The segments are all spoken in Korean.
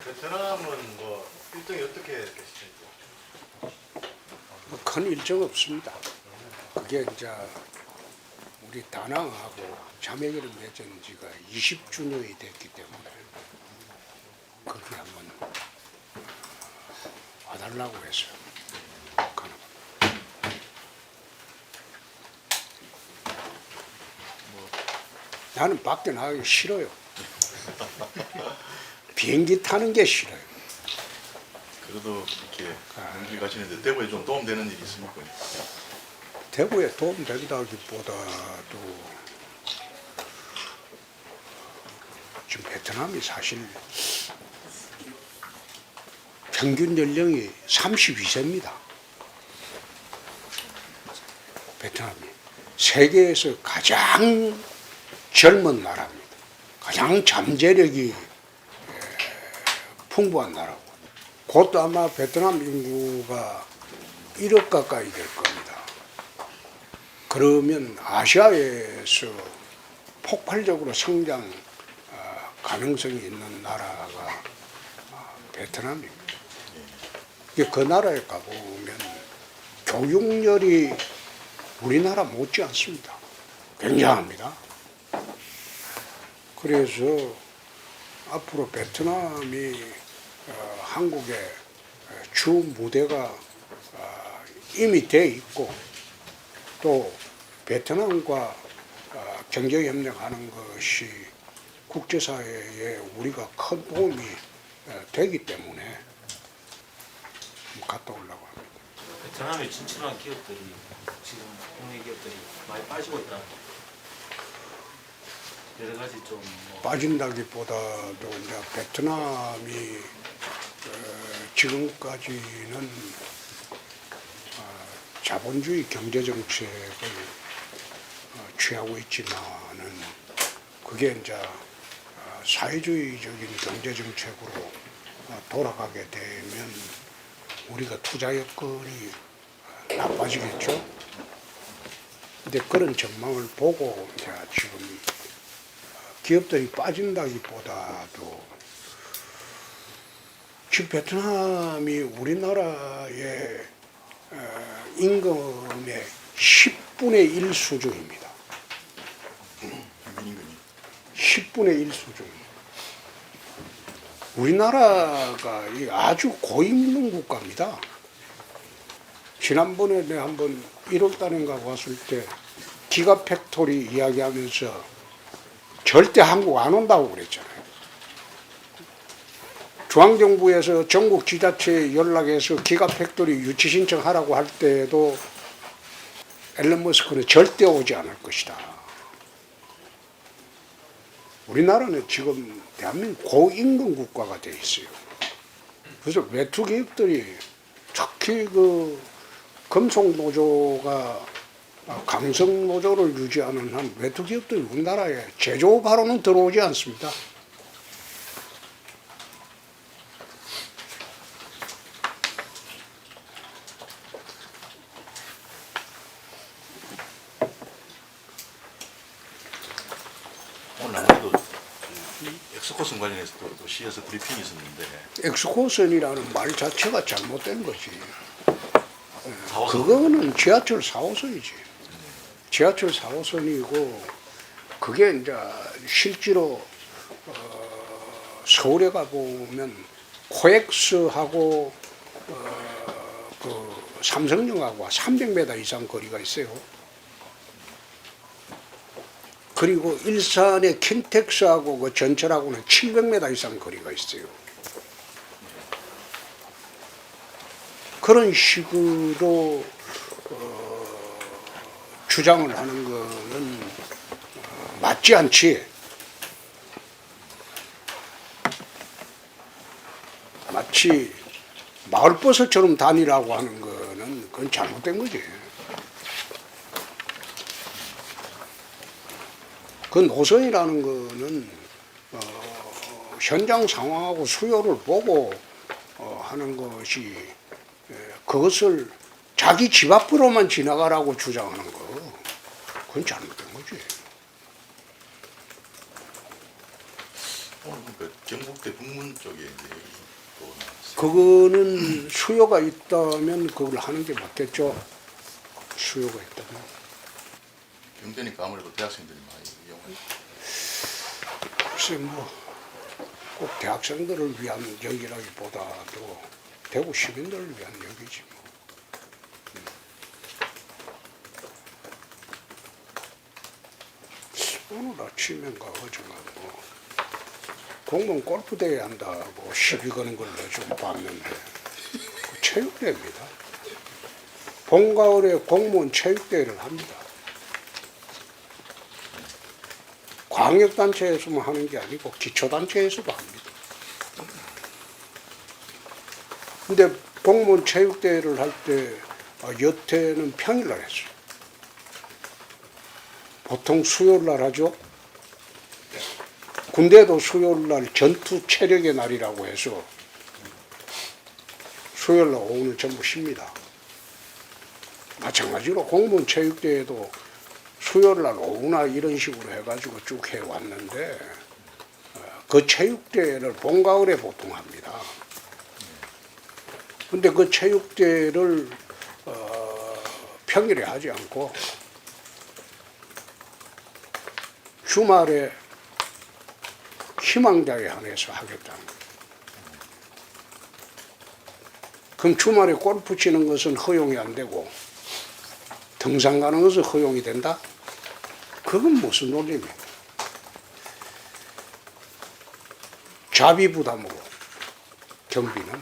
베트남은 뭐 일정이 어떻게 되시죠? 큰 일정 없습니다. 그게 이제 우리 다낭하고 자매결을 맺은 지가 20주년이 됐기 때문에 거기 한번 와달라고 해서 가는 겁니다. 나는 밖에 나가기 싫어요. 비행기 타는 게 싫어요. 그래도 이렇게 연길 가시는데 대구에 좀 도움되는 일이 있습니까? 대구에 도움된다기보다도 지금 베트남이 사실 평균 연령이 32세입니다. 베트남이 세계에서 가장 젊은 나라입니다. 가장 잠재력이 풍부한 나라고. 곧 아마 베트남 인구가 1억 가까이 될 겁니다. 그러면 아시아에서 폭발적으로 성장 가능성이 있는 나라가 베트남입니다. 그 나라에 가보면 교육열이 우리나라 못지 않습니다. 굉장합니다. 그래서 앞으로 베트남이 한국의 주 무대가 이미 돼 있고 또 베트남과 경제협력하는 것이 국제사회에 우리가 큰 도움이 되기 때문에 갔다 오려고 합니다. 베트남에 진출한 기업들이 지금 국내 기업들이 많이 빠지고 있다. 여러 가지 좀 빠진다기보다도 이제 베트남이 지금까지는 자본주의 경제 정책을 취하고 있지만은 그게 이제 사회주의적인 경제 정책으로 돌아가게 되면 우리가 투자 여건이 나빠지겠죠. 근데 그런 전망을 보고 이제 지금 기업들이 빠진다기보다도 지금 베트남이 우리나라의 임금의 10분의 1 수준입니다. 10분의 1 수준. 우리나라가 아주 고임금 국가입니다. 지난번에 내가 한번 1월달인가 왔을 때 기가 팩토리 이야기하면서 절대 한국 안 온다고 그랬잖아요. 중앙정부에서 전국 지자체에 연락해서 기가 팩토리 유치 신청하라고 할 때에도 앨런 머스크는 절대 오지 않을 것이다. 우리나라는 지금 대한민국 고임금 국가가 돼 있어요. 그래서 외투 기업들이 특히 그 금속 노조가 강성 노조를 유지하는 한 외투 기업들이 우리나라에 제조업하러는 들어오지 않습니다. 오늘 아무래도 엑스코슨 관련해서 또 시에서 브리핑이 있었는데 엑스코선이라는 말 자체가 잘못된 거지. 4호선 그거는 지하철 4호선이지. 지하철 4호선이고 그게 이제 실제로 서울에 가보면 코엑스하고 그 삼성역하고 300m 이상 거리가 있어요. 그리고 일산의 킨텍스하고 그 전철하고는 700m 이상 거리가 있어요. 그런 식으로 주장을 하는 거는 맞지 않지. 마치 마을버스처럼 다니라고 하는 거는 그건 잘못된 거지. 그 노선이라는 거는 현장 상황하고 수요를 보고 하는 것이 그것을 자기 집 앞으로만 지나가라고 주장하는 거 그건 잘못된 거지. 오늘 그 경북대 북문 쪽에 이제 여기 또 나왔어요. 그거는 수요가 있다면 그걸 하는 게 맞겠죠. 수요가 있다면. 경대니까 아무래도 대학생들이 많이 이용하죠. 글쎄 꼭 대학생들을 위한 역이라기보다도 대구 시민들을 위한 역이지 뭐. 오늘 아침인가 어젠가 뭐 공무원 골프대회 한다고 시비 거는 걸 좀 봤는데 그 체육대회입니다. 봄, 가을에 공무원 체육대회를 합니다. 광역단체에서만 하는 게 아니고 기초단체에서도 합니다. 근데 공무원 체육대회를 할 때 여태는 평일날 했어요. 보통 수요일날 하죠. 군대도 수요일날 전투 체력의 날이라고 해서 수요일날 오후는 전부 쉽니다. 마찬가지로 공무원 체육대회도 수요일날 오후나 이런 식으로 해가지고 쭉 해왔는데 그 체육대회를 봄, 가을에 보통 합니다. 근데 그 체육대회를 평일에 하지 않고 주말에 희망자에 한해서 하겠다는 거예요. 그럼 주말에 골프 치는 것은 허용이 안 되고 등산 가는 것은 허용이 된다? 그건 무슨 논리입니까? 자비 부담으로 경비는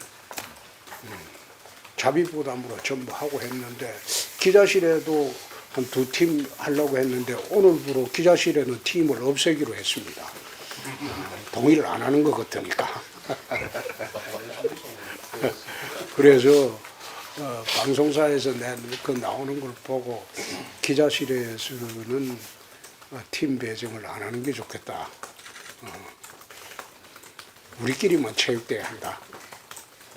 자비 부담으로 전부 하고 했는데 기자실에도 한 2팀 하려고 했는데 오늘부로 기자실에는 팀을 없애기로 했습니다. 동의를 안 하는 것 같으니까. 그래서 방송사에서 그 나오는 걸 보고 기자실에서는 팀 배정을 안 하는 게 좋겠다. 우리끼리만 체육대회 한다.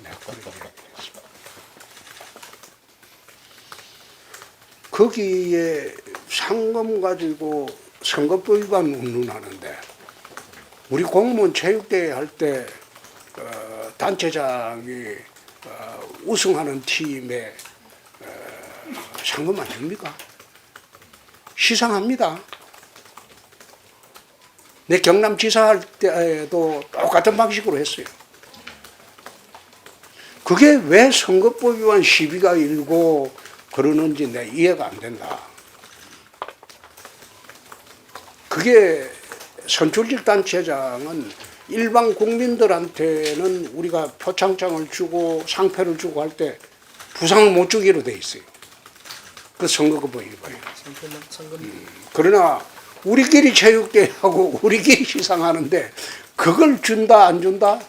네, 그런 얘기를 했습니다. 거기에 상금 가지고 선거법 위반 운운하는데 우리 공무원 체육대회 할 때 단체장이 우승하는 팀에 상금 안 줍니까? 시상합니다. 내 경남지사 할 때도 똑같은 방식으로 했어요. 그게 왜 선거법 위반 시비가 일고 그러는지 내 이해가 안 된다. 그게 선출직 단체장은 일반 국민들한테는 우리가 표창장을 주고 상패를 주고 할 때 부상을 못 주기로 돼 있어요. 그 선거법 위반이에요. 그러나 우리끼리 체육대회하고 우리끼리 시상하는데 그걸 준다 안 준다?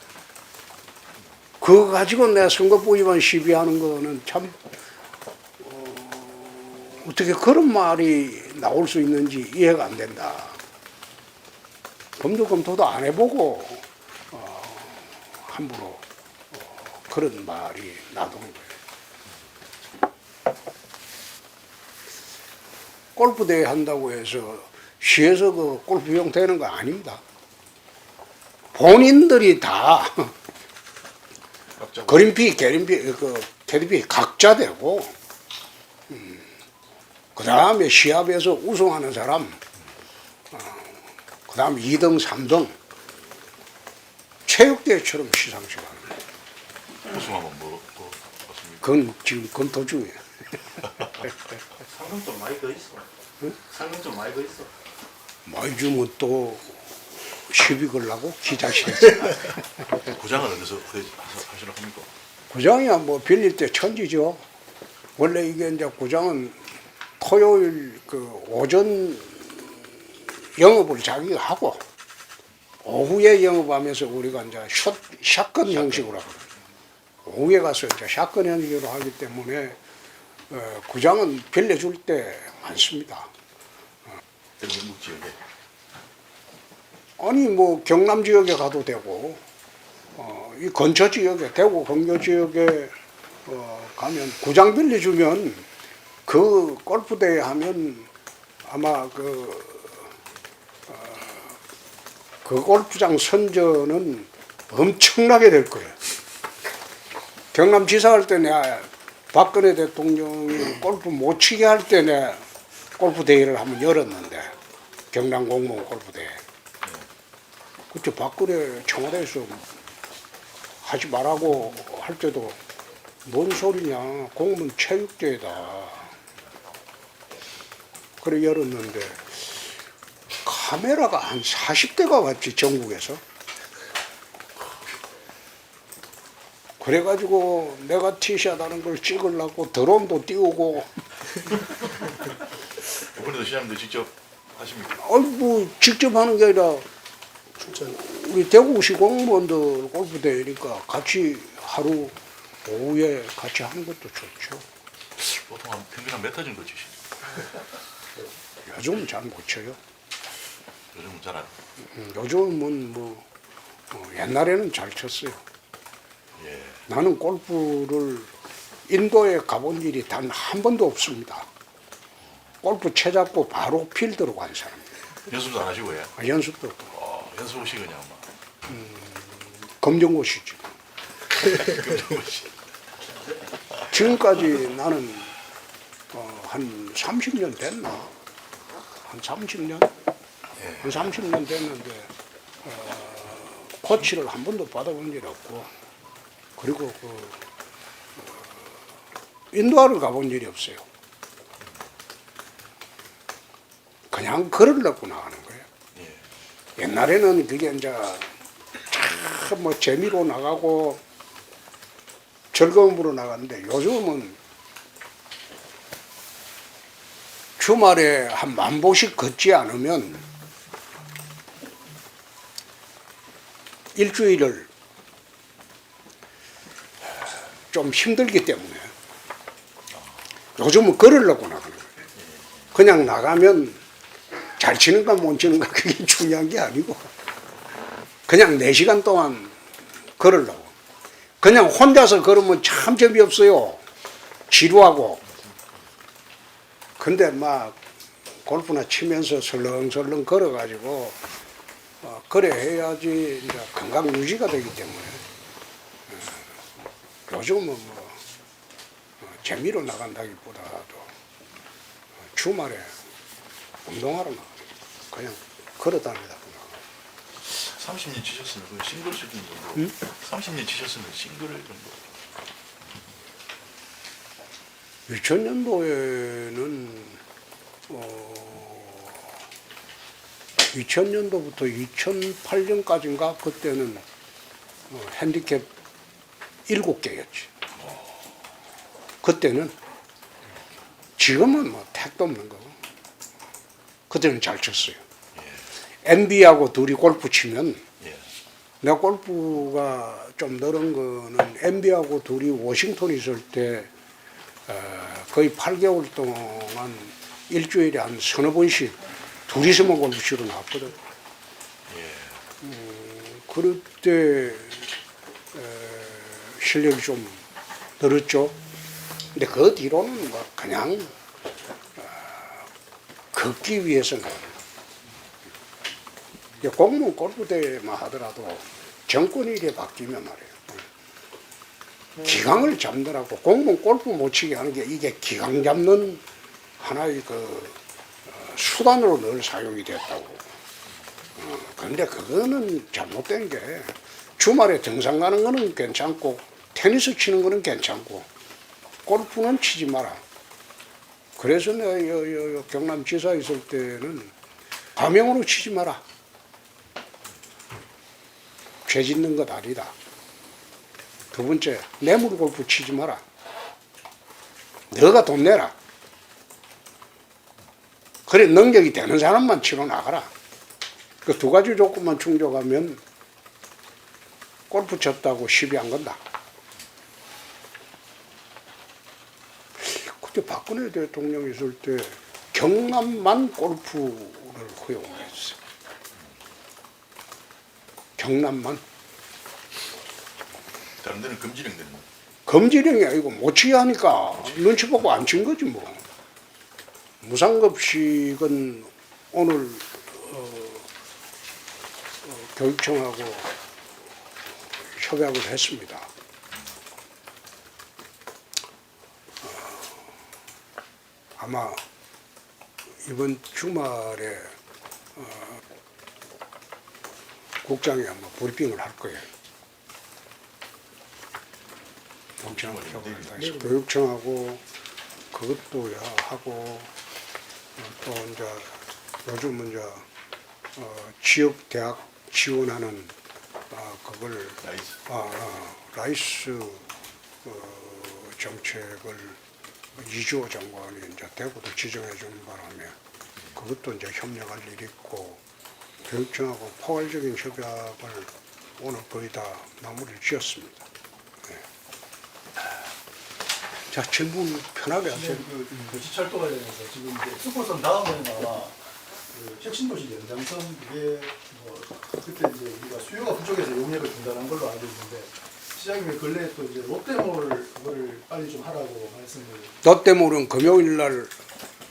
그거 가지고 내가 선거법 위반 시비하는 거는 참 어떻게 그런 말이 나올 수 있는지 이해가 안 된다. 검토도 안 해보고 함부로 그런 말이 나오는 거예요. 골프 대회 한다고 해서 시에서 그 골프 비용 되는 거 아닙니다. 본인들이 다 그린피, 게린피, 테디피 각자 되고 그 다음에 시합에서 우승하는 사람, 그 다음 2등, 3등 체육대회처럼 시상식을 하는 거예요. 우승하면 뭐 맞습니까? 그건 지금 검토 중이에요. 상금 좀 많이 더 있어. 응? 상금 좀 많이 더 있어. 많이 주면 또 시비 걸라고 기자실에서. 구장은 어디서 하시나 합니까? 구장이야 뭐 빌릴 때 천지죠. 원래 이게 이제 구장은 토요일 그 오전 영업을 자기가 하고 오후에 영업하면서 우리가 이제 샷건 형식으로 하거든요. 오후에 가서 이제 샷건 형식으로 하기 때문에 구장은 빌려줄 때 많습니다. 경북 지역에 아니 뭐 경남 지역에 가도 되고 이 근처 지역에 대구 근교 지역에 가면 구장 빌려주면 그 골프 대회 하면 아마 그 골프장 선전은 엄청나게 될 거예요. 경남지사 할 때 내가 박근혜 대통령이 골프 못 치게 할 때 내가 골프 대회를 한번 열었는데, 경남 공무원 골프 대회. 그때 박근혜 청와대에서 하지 말라고 할 때도 뭔 소리냐, 공무원 체육대회다. 그래 열었는데 카메라가 한 40대가 왔지, 전국에서. 그래가지고 내가 티샷 하는 걸 찍으려고 드론도 띄우고. 이번에도 시장님도 직접 하십니까? 뭐 직접 하는 게 아니라 우리 대구시 공무원들 골프대회니까 같이 하루 오후에 같이 하는 것도 좋죠. 보통 한 평균 한 몇 타 정도 치십니까? 요즘은 잘 못 쳐요. 요즘은 잘 안. 요즘은 옛날에는 잘 쳤어요. 예. 나는 골프를 인도에 가본 일이 단 한 번도 없습니다. 골프 채 잡고 바로 필드로 간 사람이에요. 연습도 안 하시고 예. 연습도 없고. 연습 오시 그냥 막. 검정고시지. 금정고시. 지금까지 나는 한 30년 됐나? 한 30년? 한 30년 됐는데 코치를 한 번도 받아본 적이 없고, 그리고 인도를 가본 일이 없어요. 그냥 걸으려고 나가는 거예요. 예. 옛날에는 그게 이제 참 뭐 재미로 나가고 즐거움으로 나갔는데, 요즘은 주말에 한 10,000보씩 걷지 않으면 일주일을 좀 힘들기 때문에 요즘은 걸으려고 나가는 거예요. 그냥 나가면 잘 치는가 못 치는가 그게 중요한 게 아니고, 그냥 4시간 동안 걸으려고. 그냥 혼자서 걸으면 참 재미없어요. 지루하고. 근데 막 골프나 치면서 설렁설렁 걸어가지고 그래 해야지 이제 건강 유지가 되기 때문에 요즘은 재미로 나간다기보다도 주말에 운동하러 나가요. 그냥 걸어다니다 보면. 30년 치셨으면 그 싱글 수준 정도. 30년 치셨으면 싱글 정도. 2000년도에는 2000년도부터 2008년까지인가 그때는 핸디캡 7개였지. 그때는. 지금은 택도 없는 거고. 그때는 잘 쳤어요. MB하고 둘이 골프 치면, 예. 내가 골프가 좀 늘은 거는 MB하고 둘이 워싱턴에 있을 때 거의 8개월 동안 일주일에 한 3-4번씩 둘이서만 골프 치러 나왔거든. 그럴 때 실력이 좀 늘었죠. 근데 그 뒤로는 그냥 걷기 위해서는 공무원 골프대회만 하더라도 정권이 이래 바뀌면 말이에요. 기강을 잡느라고 공무원 골프 못 치게 하는 게 이게 기강 잡는 하나의 수단으로 늘 사용이 됐다고. 그런데 그거는 잘못된 게, 주말에 등산 가는 거는 괜찮고 테니스 치는 거는 괜찮고 골프는 치지 마라. 그래서 내가 경남지사 있을 때는 가명으로 치지 마라. 죄 짓는 것 아니다. 두 번째, 뇌물 골프 치지 마라. 너가 돈 내라. 그래, 능력이 되는 사람만 치러 나가라. 그 2가지 조건만 충족하면 골프 쳤다고 시비 안 건다. 그때 박근혜 대통령 있을 때 경남만 골프를 허용했어요. 경남만. 다른 데는 금지령 되는 거예요. 금지령이 아니고 못 치게 하니까 눈치 보고 안 친 거지 뭐. 무상급식은 오늘 교육청하고 협약을 했습니다. 아마 이번 주말에 국장이 아마 브리핑을 할 거예요. 교육청하고 그것도 하고 또 이제 요즘은 이제 지역 대학 지원하는 그걸 나이스. 라이스 정책을 이주호 장관이 이제 대구도 지정해 주는 바람에 그것도 이제 협력할 일이 있고 교육청하고 포괄적인 협약을 오늘 거의 다 마무리를 지었습니다. 네. 자, 질문 편하게 하세요. 그 시찰도 관련해서 지금 이제 수고선 다음에는 아마 그 혁신도시 연장선 그게 뭐 그때 이제 우리가 수요가 부족해서 용역을 중단한 걸로 알고 있는데 시장님이 근래에 또 이제 롯데몰 그거를 빨리 좀 하라고 말씀을. 롯데몰은 금요일 날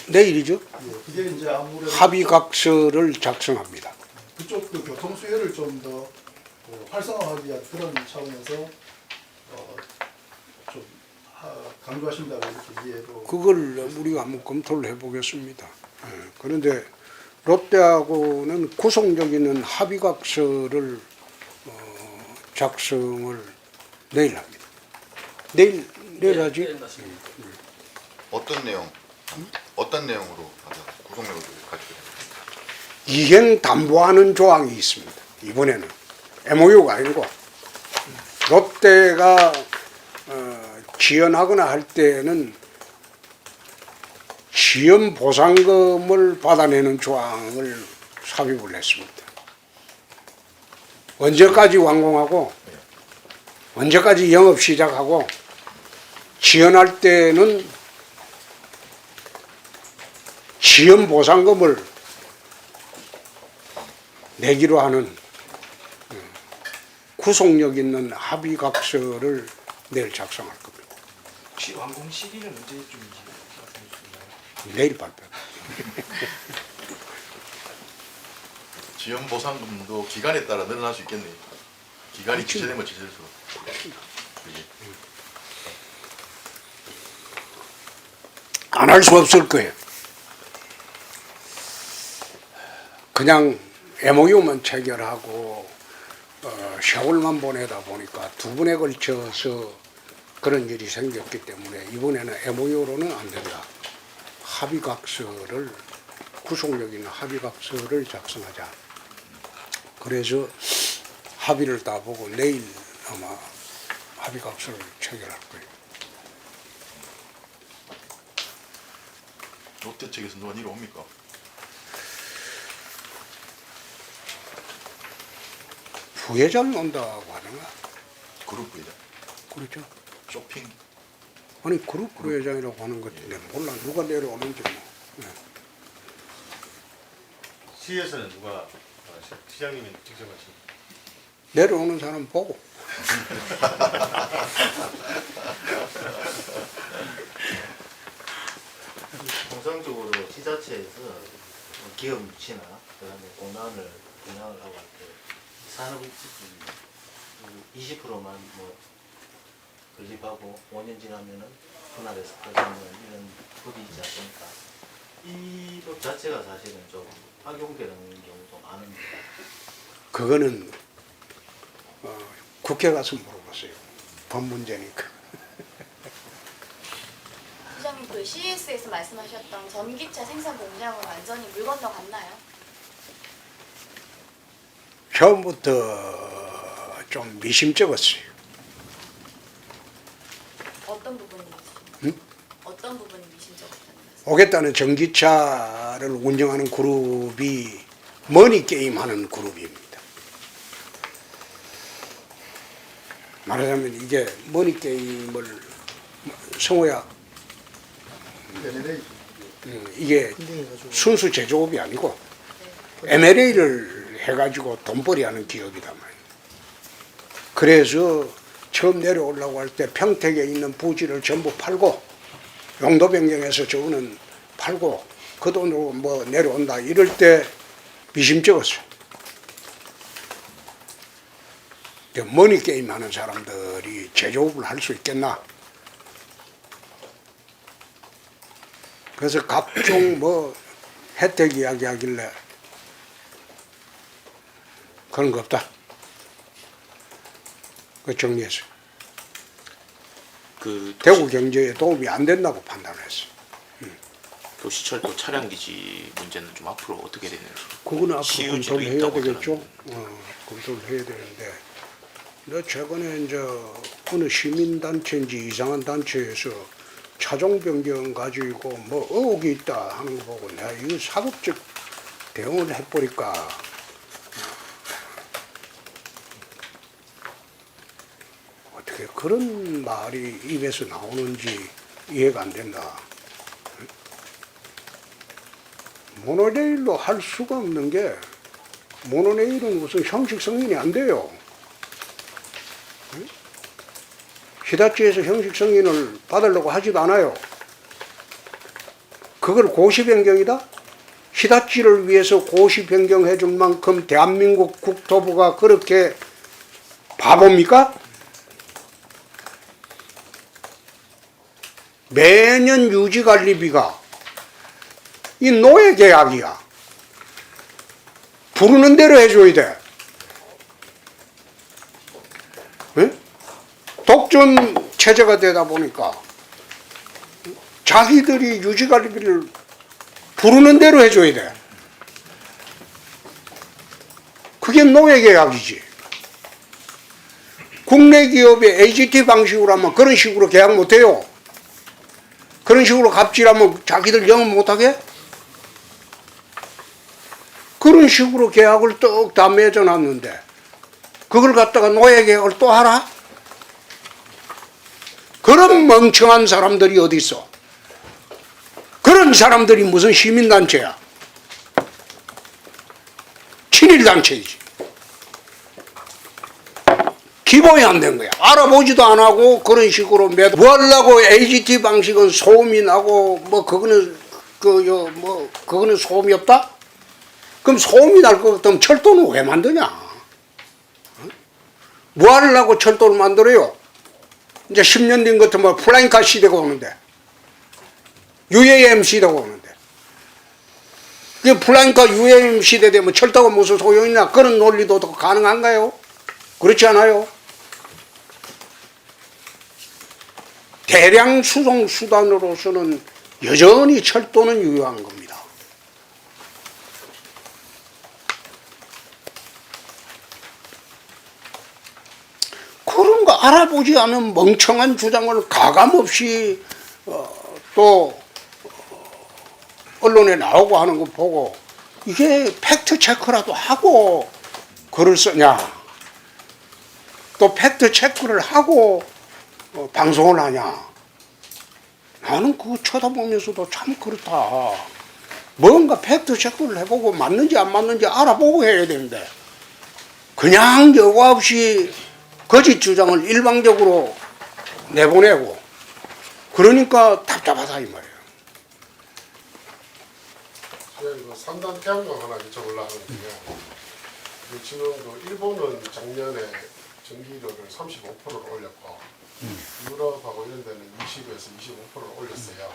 내일이죠? 예, 그게 이제 아무래도 합의각서를 작성합니다. 그쪽 그 교통 수요를 좀 더 활성화하기 위한 그런 차원에서 좀 강조하신다고 이렇게 이해도. 그걸 우리가 한번 검토를 해보겠습니다. 그런데 롯데하고는 구속력 있는 합의각서를 작성을 내일 합니다. 내일 하지? 어떤 내용? 어떤 내용으로 구속력을 가지고 이행 담보하는 조항이 있습니다. 이번에는 MOU가 아니고 롯데가 지연하거나 할 때는 지연 보상금을 받아내는 조항을 삽입을 했습니다. 언제까지 완공하고 언제까지 영업 시작하고 지연할 때는 지연 보상금을 내기로 하는 구속력 있는 합의각서를 내일 작성할 겁니다. 혹시 완공 시기는 언제쯤인지 말씀해 주시나요? 내일 발표. 지연 보상금도 기간에 따라 늘어날 수 있겠네요. 기간이 그렇죠. 지체되면 지체될수록. 그게. 안 할 수 없을 거예요. 그냥 MOU만 체결하고 세월만 보내다 보니까 두 번에 걸쳐서 그런 일이 생겼기 때문에 이번에는 MOU로는 안 된다. 합의각서를 구속력 있는 합의각서를 작성하자. 그래서 합의를 다 보고 내일 아마 합의각서를 체결할 거예요. 롯데 측에서 누가 이리 옵니까? 부회장이 온다고 하잖아. 그룹 부회장. 그렇죠. 쇼핑. 아니 그룹 부회장이라고 하는 것도 내가 몰라. 누가 내려오는지 뭐. 네. 시에서는 누가 시장님이 직접 하신? 내려오는 사람 보고. 통상적으로 지자체에서 기업 유치나 그다음에 공단을 분양을 하고 할 때 산업 20%만 뭐 건립하고 5년 지나면은 분할해서 가져오는 이런 법이 있지 않습니까? 이 법 자체가 사실은 좀 악용되는 경우도 많습니다. 그거는 국회 가서 물어보세요. 법 문제니까. 부장님, 그 CES에서 말씀하셨던 전기차 생산 공장은 완전히 물 건너갔나요? 처음부터 좀 미심쩍었어요. 어떤 부분이 응? 어떤 부분이 미심쩍었다는 말씀? 오겠다는 전기차를 운영하는 그룹이 머니게임 하는 그룹입니다. 말하자면 이게 머니게임을 성호야 M&A 이게 순수 제조업이 아니고 M&A를 해가지고 돈벌이 하는 기업이단 말이에요. 그래서 처음 내려오려고 할 때 평택에 있는 부지를 전부 팔고 용도 변경해서 저거는 팔고 그 돈으로 뭐 내려온다 이럴 때 미심쩍었어요. 머니 게임 하는 사람들이 제조업을 할 수 있겠나? 그래서 각종 뭐 혜택 이야기 하길래 그런 거 없다. 그 정리했어요. 그 대구 경제에 도움이 안 된다고 판단했어. 도시철도 차량기지 문제는 좀 앞으로 어떻게 되는지. 그거는 앞으로 시유지도 검토를 해야 있다고 되겠죠. 검토를 해야 되는데, 근데 최근에 이제 어느 시민단체인지 이상한 단체에서 차종 변경 가지고 뭐 의혹이 있다 하는 거 보고 내가 이거 사법적 대응을 해버릴까. 어떻게 그런 말이 입에서 나오는지 이해가 안 된다. 모노레일로 할 수가 없는 게 모노레일은 무슨 형식 승인이 안 돼요. 히다치에서 형식 승인을 받으려고 하지도 않아요. 그걸 고시 변경이다? 히다치를 위해서 고시 변경해 줄 만큼 대한민국 국토부가 그렇게 바보입니까? 매년 유지관리비가 이 노예 계약이야. 부르는 대로 해줘야 돼. 네? 독점 체제가 되다 보니까 자기들이 유지관리비를 부르는 대로 해줘야 돼. 그게 노예 계약이지. 국내 기업의 AGT 방식으로 하면 그런 식으로 계약 못해요. 그런 식으로 갑질하면 자기들 영업 못하게? 그런 식으로 계약을 뚝 다 맺어놨는데 그걸 갖다가 노예 계약을 또 하라? 그런 멍청한 사람들이 어디 있어? 그런 사람들이 무슨 시민단체야? 친일단체이지. 기본이 안 된 거야. 알아보지도 안 하고 그런 식으로 뭐 하려고 AGT 방식은 소음이 나고 뭐 그거는 그거는 소음이 없다? 그럼 소음이 날 것 같으면 철도는 왜 만드냐? 뭐 하려고 철도를 만들어요? 이제 10년 된 것 같으면 플라잉카 시대가 오는데 UAM 시대가 오는데 그 플라잉카 UAM 시대 되면 철도가 무슨 소용이냐? 그런 논리도 더 가능한가요? 그렇지 않아요? 대량 수송 수단으로서는 여전히 철도는 유효한 겁니다. 그런 거 알아보지 않은 멍청한 주장을 가감없이 또 언론에 나오고 하는 거 보고 이게 팩트 체크라도 하고 글을 쓰냐? 또 팩트 체크를 하고 방송을 하냐? 나는 그거 쳐다보면서도 참 그렇다. 뭔가 팩트 체크를 해보고 맞는지 안 맞는지 알아보고 해야 되는데 그냥 여과 없이 거짓 주장을 일방적으로 내보내고 그러니까 답답하다 이 말이에요. 그 3단 태양광 하나 여쭤보려고 하는데요. 지금 그 일본은 작년에 전기료를 35%를 올렸고 유럽하고 이런 데는 20에서 25%를 올렸어요.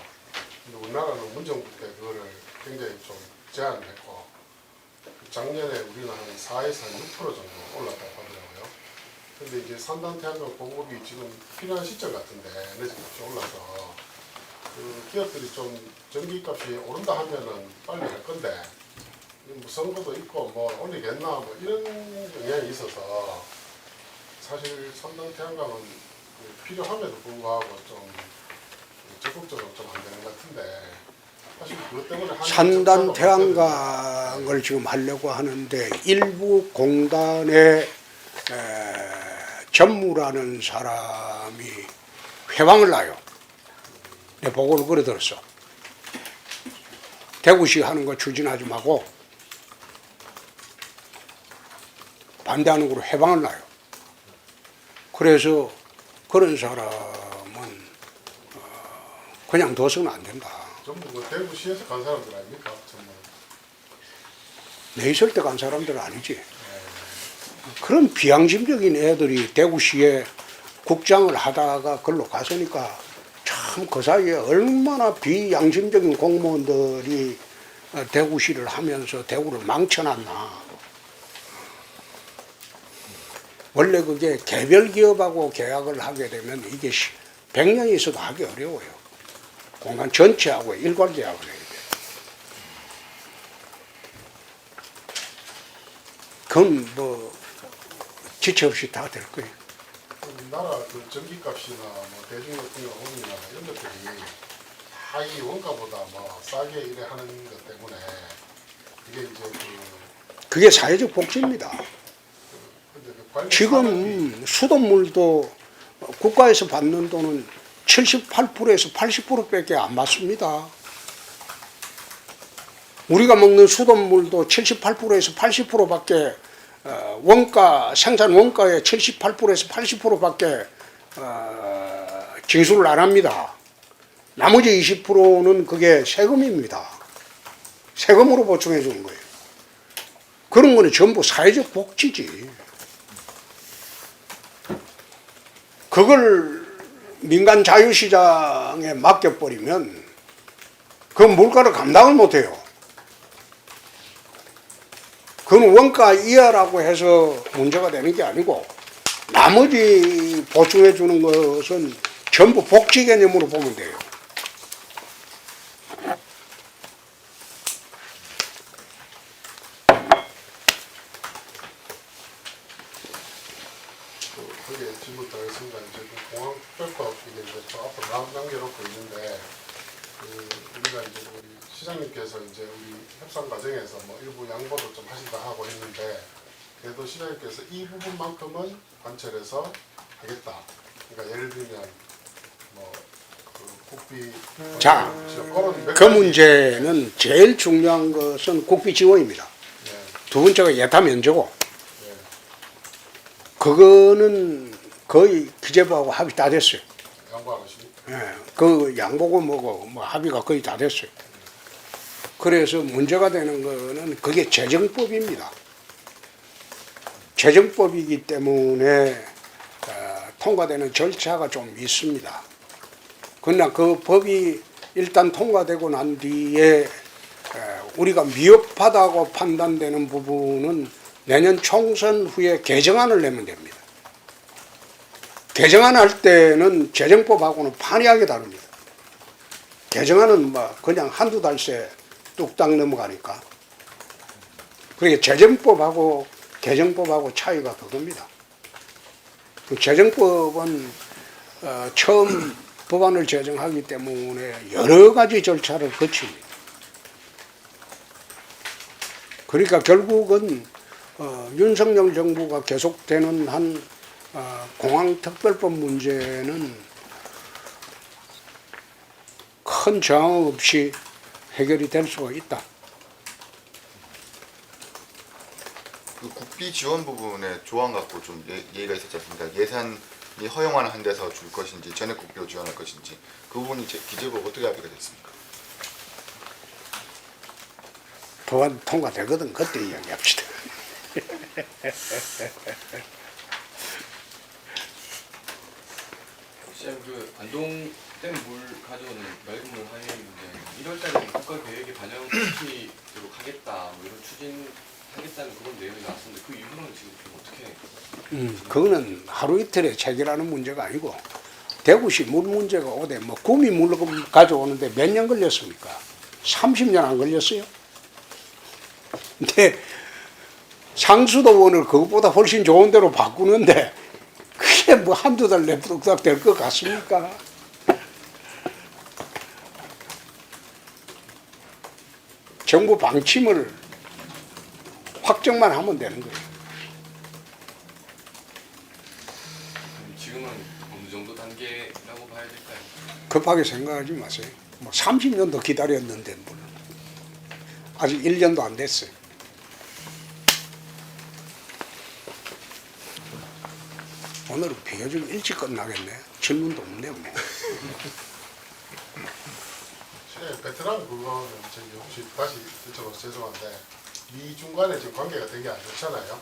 근데 우리나라는 문정부 때 그거를 굉장히 좀 제한을 했고 작년에 우리는 한 4에서 6% 정도 올랐다고 하더라고요. 근데 이제 3단 태양광 공급이 지금 필요한 시점 같은데 에너지값이 올라서 그 기업들이 좀 전기값이 오른다 하면은 빨리 할 건데 뭐 선거도 있고 뭐 올리겠나 뭐 이런 영향이 있어서 사실 3단 태양광은 필요함에도 불구하고 좀 적극적으로 좀 안 되는 것 같은데 사실 그것 때문에 3단 태양광을 지금 하려고 하는데 일부 공단의 전무라는 사람이 회방을 놔요. 내 보고를 그래 들었어. 대구시 하는 거 추진하지 말고 반대하는 거로 회방을 놔요. 그래서 그런 사람은 그냥 둬서는 안 된다. 전부 그 대구시에서 간 사람들 아닙니까? 전부. 내 있을 때 간 사람들은 아니지. 그런 비양심적인 애들이 대구시에 국장을 하다가 글로 갔으니까 참 그 사이에 얼마나 비양심적인 공무원들이 대구시를 하면서 대구를 망쳐놨나. 원래 그게 개별 기업하고 계약을 하게 되면 이게 100년이 있어도 하기 어려워요. 공간 전체하고 일괄 계약을 해야 돼요. 그건 뭐 지체 없이 다 될 거예요. 나라 그 전기값이나 뭐 대중교통이나 이런 것들이 다 이 원가보다 뭐 싸게 이래 하는 것 때문에 그게 이제 그게 사회적 복지입니다. 근데 그 관리 지금 수돗물도 국가에서 받는 돈은 78%에서 80%밖에 안 받습니다. 우리가 먹는 수돗물도 78%에서 80%밖에 원가 생산 원가의 78%에서 80%밖에 징수를 안 합니다. 나머지 20%는 그게 세금입니다. 세금으로 보충해 주는 거예요. 그런 거는 전부 사회적 복지지. 그걸 민간 자유시장에 맡겨버리면 그 물가를 감당을 못해요. 그건 원가 이하라고 해서 문제가 되는 게 아니고 나머지 보충해 주는 것은 전부 복지 개념으로 보면 돼요. 거기에 질문 더 있습니다. 이제 그 공항특별법 이게 이제 또 앞으로 남겨놓고 있는데 우리가 이제 우리 시장님께서 이제 우리 협상 과정에서 뭐 일부 양보도 좀 하신다 하고 했는데 그래도 시장님께서 이 부분만큼은 관철해서 하겠다. 그러니까 예를 들면 뭐그 국비 자, 그런 몇 그 가지- 문제는 제일 중요한 것은 국비 지원입니다. 네, 두 번째가 예타 면제고 네. 그거는 거의 기재부하고 합의 다 됐어요. 양보하시니 예, 그 양보고 뭐고 뭐 합의가 거의 다 됐어요. 그래서 문제가 되는 거는 그게 재정법입니다. 재정법이기 때문에 통과되는 절차가 좀 있습니다. 그러나 그 법이 일단 통과되고 난 뒤에 우리가 미흡하다고 판단되는 부분은 내년 총선 후에 개정안을 내면 됩니다. 개정안 할 때는 재정법하고는 판이하게 다릅니다. 개정안은 뭐 그냥 한두 달 새 뚝딱 넘어가니까. 그러니까 재정법하고 개정법하고 차이가 그겁니다. 재정법은 처음 법안을 제정하기 때문에 여러 가지 절차를 거칩니다. 그러니까 결국은 윤석열 정부가 계속되는 한 공항특별법 문제는 큰 저항 없이 해결이 될 수가 있다. 그 국비 지원 부분에 조항 갖고 좀 얘기가 있었지 않습니까? 예산이 허용하는 한 데서 줄 것인지 전액 국비로 지원할 것인지 그 부분이 기재부 어떻게 합의가 됐습니까? 법안 통과되거든 그때 이야기합시다. 시장 그 안동 댐 물 가져오는 맑은 물 하해 문제 1월달에 국가 계획에 반영시키도록 하겠다 뭐 이런 추진하겠다는 그런 내용이 나왔었는데 그 이후로는 지금 좀 어떻게? 그거는 하루 이틀에 해결하는 문제가 아니고 대구시 물 문제가 오대 뭐 구미 물 가져오는데 몇 년 걸렸습니까? 30년 안 걸렸어요. 근데 상수도원을 그것보다 훨씬 좋은 데로 바꾸는데 그게 뭐 한두 달 내에 뚝딱 될 것 같습니까? 정부 방침을 확정만 하면 되는 거예요. 지금은 어느 정도 단계라고 봐야 될까요? 급하게 생각하지 마세요. 뭐 30년도 기다렸는데 뭘. 아직 1년도 안 됐어요. 오늘은 비교적 일찍 끝나겠네. 질문도 없네요. 뭐. 베트남 그거는 저기 혹시 다시 여쭤봐서 죄송한데 미 중간에 지금 관계가 되게 안 좋잖아요.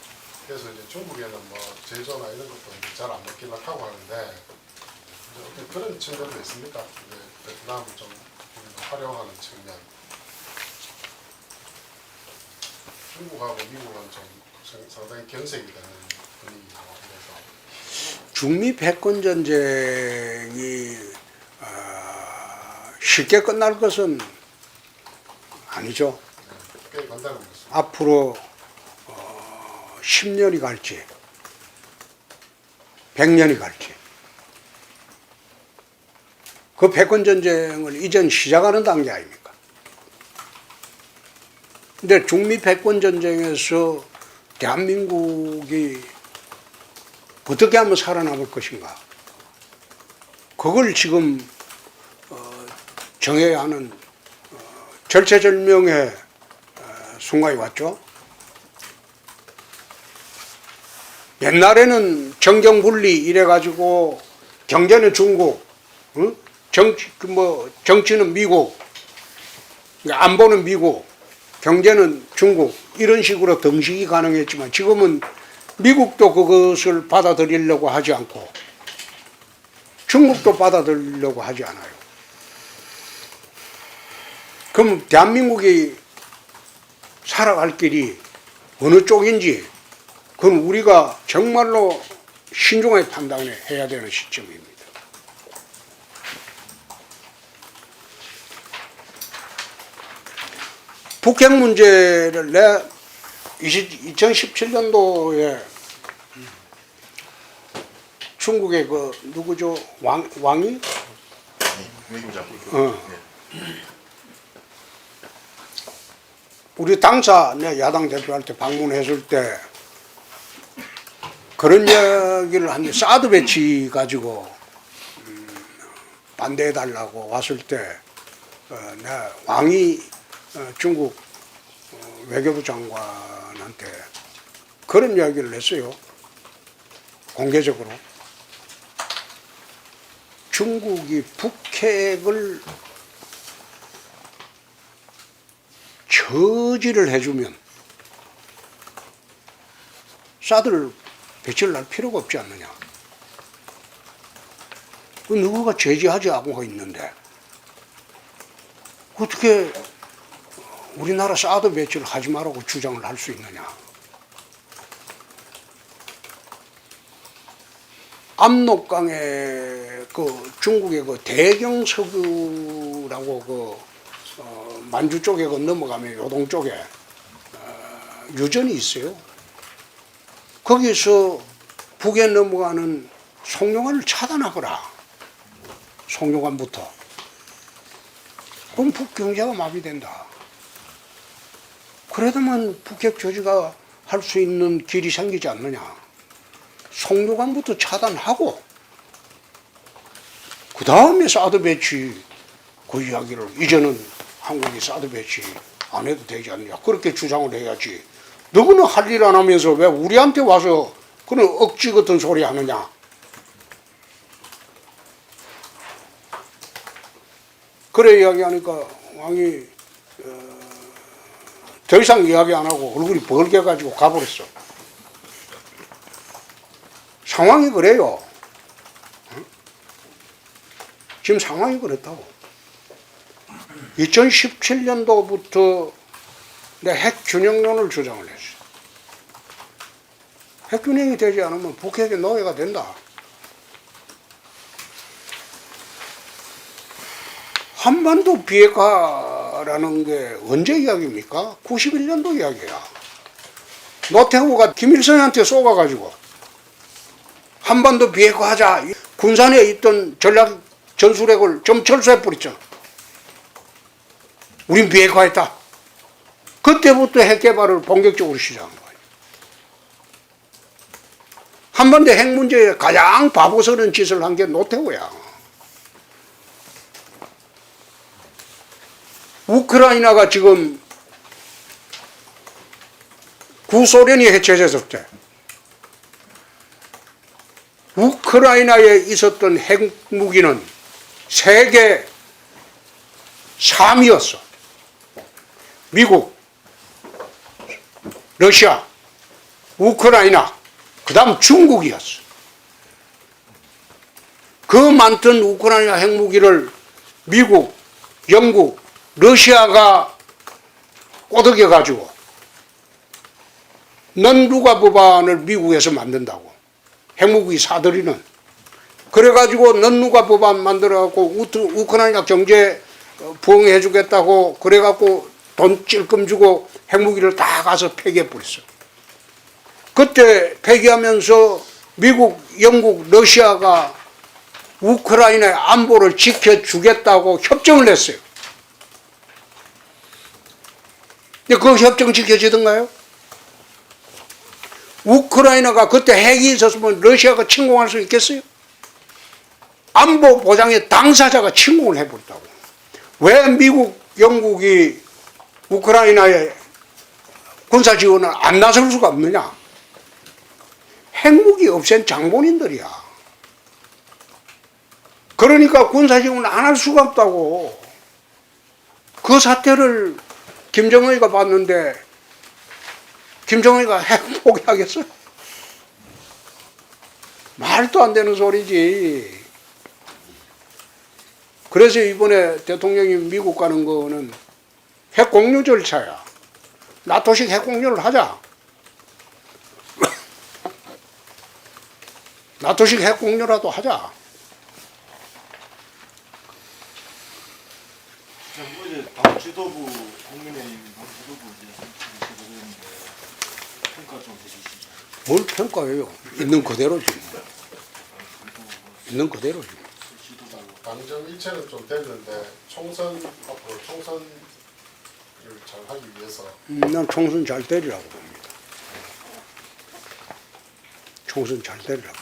그래서 이제 중국에는 뭐 제조나 이런 것도 잘 안 먹기는 하고 하는데 이제 어떤 그런 측면도 있습니까? 이제 베트남을 좀 활용하는 측면. 중국하고 미국은 좀 상당히 견색이 되는 분위기고 그래서 중미 패권 전쟁이 쉽게 끝날 것은 아니죠. 꽤 간다는 것은 앞으로 10년이 갈지 100년이 갈지 그 패권 전쟁을 이젠 시작하는 단계 아닙니까? 근데 중미 패권 전쟁에서 대한민국이 어떻게 하면 살아남을 것인가? 그걸 지금 정해야 하는 절체절명의 순간이 왔죠. 옛날에는 정경분리 이래가지고 경제는 중국, 응? 정치는 미국, 안보는 미국, 경제는 중국 이런 식으로 등식이 가능했지만 지금은 미국도 그것을 받아들이려고 하지 않고 중국도 받아들이려고 하지 않아요. 그럼 대한민국이 살아갈 길이 어느 쪽인지 그건 우리가 정말로 신중하게 판단을 해야 되는 시점입니다. 북핵 문제를 2017년도에 중국의 그 누구죠? 왕이? 우리 당사 내 야당 대표할 때 방문했을 때 그런 이야기를 하는데 사드 배치 가지고 반대해달라고 왔을 때 내 왕이 중국 외교부 장관한테 그런 이야기를 했어요. 공개적으로. 중국이 북핵을 저지를 해주면 사드를 배치를 할 필요가 없지 않느냐. 그 누구가 제지하지 않고 있는데 어떻게 우리나라 사드 배치를 하지 말라고 주장을 할 수 있느냐. 압록강에 그 중국의 그 대경석유라고 그 만주 쪽에 그 넘어가면 요동 쪽에 유전이 있어요. 거기서 북에 넘어가는 송룡관을 차단하거라. 송룡관부터. 그럼 북 경제가 마비된다. 그래도만 북핵 저지가 할 수 있는 길이 생기지 않느냐. 송룡관부터 차단하고 그 다음에 사드 배치 그 이야기를 이제는 한국이 사드 배치 안 해도 되지 않느냐. 그렇게 주장을 해야지. 너구는 할 일 안 하면서 왜 우리한테 와서 그런 억지 같은 소리 하느냐. 그래 이야기하니까 왕이 더 이상 이야기 안 하고 얼굴이 벌게가지고 가버렸어. 상황이 그래요. 지금 상황이 그렇다고. 2017년도부터 내 핵균형론을 주장을 했어요. 핵균형이 되지 않으면 북핵의 노예가 된다. 한반도 비핵화라는 게 언제 이야기입니까? 91년도 이야기야. 노태우가 김일성한테 쏘가가지고 한반도 비핵화하자. 군산에 있던 전략 전술핵을 좀 철수해버렸잖아. 우린 비핵화했다. 그때부터 핵개발을 본격적으로 시작한 거예요. 한반도 핵 문제에 가장 바보스러운 짓을 한 게 노태우야. 우크라이나가 지금 구소련이 해체됐을 때 우크라이나에 있었던 핵무기는 세계 3위였어. 미국, 러시아, 우크라이나, 그 다음 중국이었어. 그 많던 우크라이나 핵무기를 미국, 영국, 러시아가 꼬드겨가지고 넌 누가 법안을 미국에서 만든다고. 핵무기 사들이는. 그래가지고 넌 누가 법안 만들어갖고 우크라이나 경제 부흥해주겠다고 그래갖고 돈 찔끔 주고 핵무기를 다 가서 폐기해버렸어. 그때 폐기하면서 미국, 영국, 러시아가 우크라이나의 안보를 지켜주겠다고 협정을 했어요. 근데 그 협정 지켜지던가요? 우크라이나가 그때 핵이 있었으면 러시아가 침공할 수 있겠어요? 안보 보장의 당사자가 침공을 해버렸다고. 왜 미국, 영국이 우크라이나에 군사 지원을 안 나설 수가 없느냐? 핵무기 없앤 장본인들이야. 그러니까 군사 지원을 안 할 수가 없다고. 그 사태를 김정은이가 봤는데 김정은이가 핵 포기하겠어? 말도 안 되는 소리지. 그래서 이번에 대통령이 미국 가는 거는 핵 공유 절차야. 나토식 핵 공유를 하자. 나토식 핵 공유라도 하자. 어제 당 지도부 국민의힘 당 지도부 이제 보고했는데 평가 좀 해주시죠. 뭘 평가해요? 있는 그대로지. 있는 그대로지. 당정 일체는 좀 됐는데 총선 앞으로 총선을 잘 하기 위해서 난 총선 잘 때리라고 봅니다. 총선 잘 때리라고.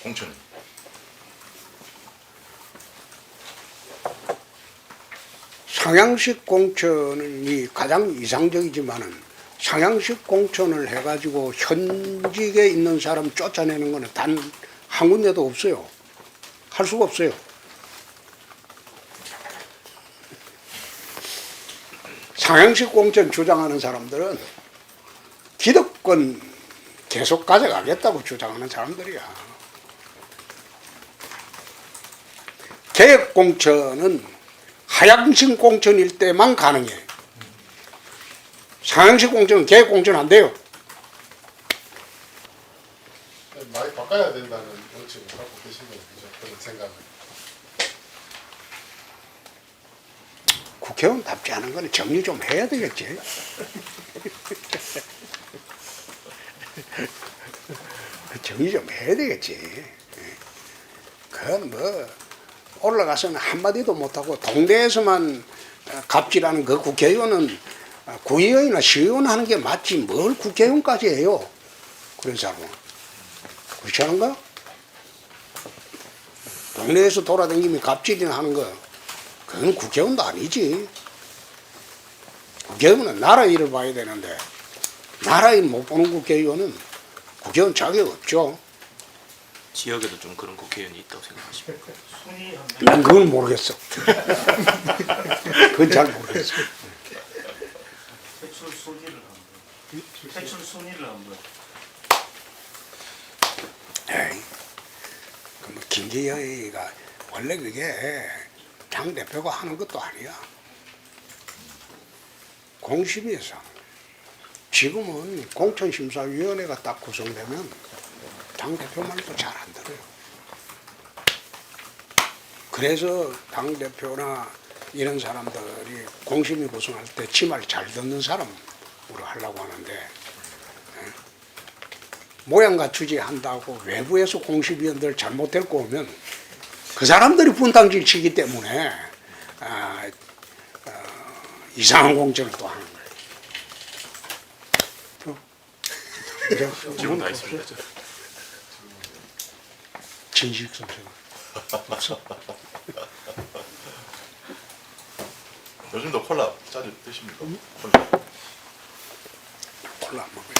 공천. 상향식 공천이 가장 이상적이지만은 상향식 공천을 해가지고 현직에 있는 사람 쫓아내는 거는 단 한 군데도 없어요. 할 수가 없어요. 상향식 공천 주장하는 사람들은 기득권 계속 가져가겠다고 주장하는 사람들이야. 개혁 공천은 하향식 공천일 때만 가능해. 상향식 공천은 개혁 공천 안 돼요. 많이 바꿔야 된다는 원칙을 갖고 계신 거죠. 그런 생각을. 국회의원답지 않은 거는 정리 좀 해야 되겠지. 정리 좀 해야 되겠지. 그건 뭐 올라가서는 한마디도 못하고 동네에서만 갑질하는 그 국회의원은 구의원이나 시의원 하는 게 맞지 뭘 국회의원까지 해요. 그런 사람은. 그렇지 않은가? 동네에서 돌아다니며 갑질이나 하는 거 그건 국회의원도 아니지. 국회의원은 나라 일을 봐야 되는데 나라 일 못 보는 국회의원은 국회의원 자격 없죠. 지역에도 좀 그런 국회의원이 있다고 생각하십니까? 난 그건 모르겠어. 그건 잘 모르겠어. 퇴출 순위를 한번. 퇴출 순위를 한번. 에이, 그 김기현이가 원래 그게 당 대표가 하는 것도 아니야. 공심위에서 지금은 공천심사위원회가 딱 구성되면 당 대표 말도 잘 안 들어요. 그래서 당 대표나 이런 사람들이 공심위 구성할 때 치마를 잘 듣는 사람으로 하려고 하는데. 모양 갖추지 한다고 외부에서 공식위원들 잘못 데리고 오면 그 사람들이 분탕질 치기 때문에 이상한 공천을 또 하는 거예요. 질문 다 있습니다. 진식 선생 없어? 요즘도 콜라 자주 드십니까? 콜라. 콜라 안 먹어요.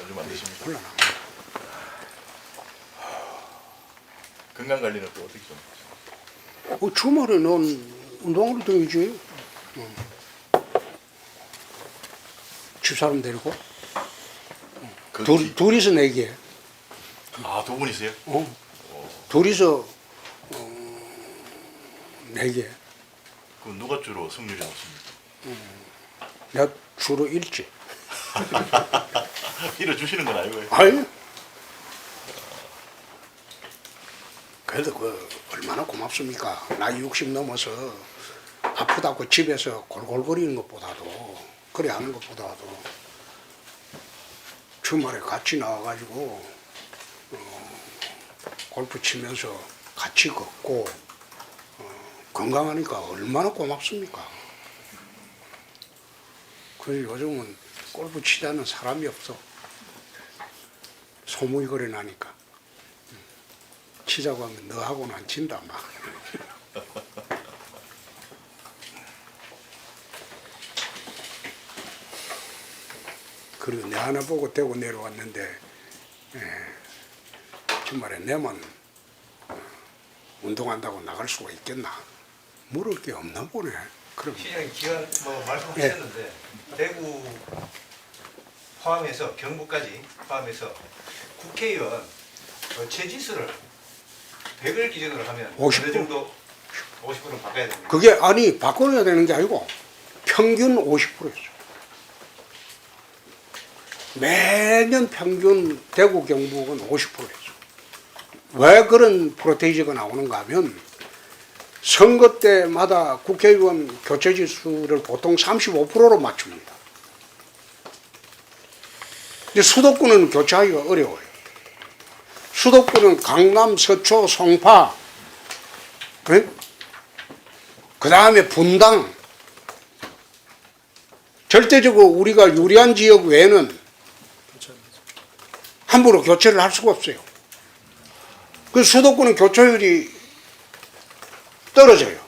요즘 안 드십니까? 콜라 안 먹어요. 건강 관리는 또 어떻게 좀? 주말에 넌 운동으로 다니지. 집사람 데리고 그 둘이서 내기해. 두 분이세요? 둘이서 내기해. 그럼 누가 주로 승률이 높습니까? 내가 주로 읽지. 일을 주시는 건 아니고요. 아니. 그래도 그 얼마나 고맙습니까? 나이 60 넘어서 아프다고 집에서 골골거리는 것보다도 그래 하는 것보다도 주말에 같이 나와가지고 골프 치면서 같이 걷고 건강하니까 얼마나 고맙습니까? 그래서 요즘은 골프 치자는 사람이 없어. 소문이 그래 나니까. 치자고 하면 너하고는 안 친다 막. 그리고 내 하나 보고 대구 내려왔는데 주말에 내만 운동한다고 나갈 수가 있겠나? 물을 게 없나 보네. 그럼 시장님 기간 말씀하셨는데 대구 포함해서 경북까지 포함해서 국회의원 최지수를 100을 기준으로 하면 50%? 어느 정도 50%는 바꿔야 됩니다. 그게 아니 바꿔야 되는 게 아니고 평균 50%였어. 매년 평균 대구 경북은 50%였어. 왜 그런 프로테이지가 나오는가 하면 선거 때마다 국회의원 교체 지수를 보통 35%로 맞춥니다. 근데 수도권은 교체하기가 어려워요. 수도권은 강남, 서초, 송파, 그 다음에 분당, 절대적으로 우리가 유리한 지역 외에는 함부로 교체를 할 수가 없어요. 그 수도권은 교체율이 떨어져요.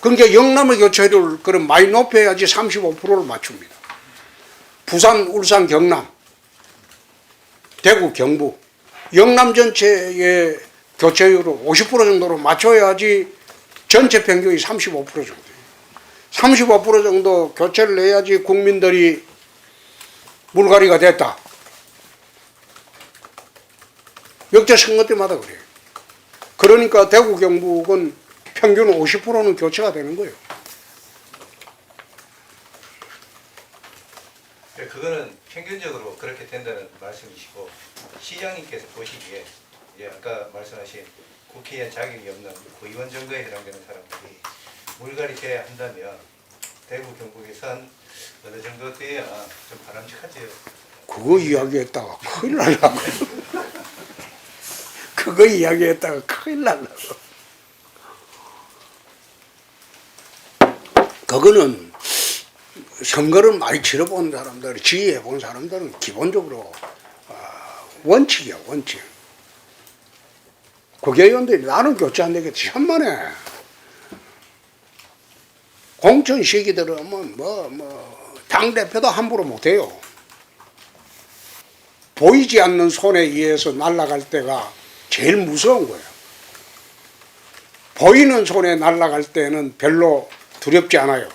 그러니까 영남의 교체율을 그럼 많이 높여야지 35%를 맞춥니다. 부산, 울산, 경남, 대구, 경북, 영남 전체의 교체율을 50% 정도로 맞춰야지 전체 평균이 35% 정도예요. 35% 정도 교체를 해야지 국민들이 물갈이가 됐다. 역대 선거 때마다 그래요. 그러니까 대구 경북은 평균 50%는 교체가 되는 거예요. 그거는 평균적으로 그렇게 된다는 말씀이시고 시장님께서 보시기에 아까 말씀하신 국회의원 자격이 없는 구의원 정도에 해당되는 사람들이 물갈이 돼야 한다면 대구 경북에선 어느 정도 돼야 좀 바람직하죠. 그거 이야기했다가 큰일 날라고. 그거 이야기했다가 큰일 날라고. 그거는 선거를 많이 치러본 사람들, 지휘해본 사람들은 기본적으로 원칙이야, 원칙. 국회의원들이 나는 교체 안 되겠다. 천만에. 공천 시기 들으면 당대표도 함부로 못해요. 보이지 않는 손에 의해서 날아갈 때가 제일 무서운 거예요. 보이는 손에 날아갈 때는 별로 두렵지 않아요.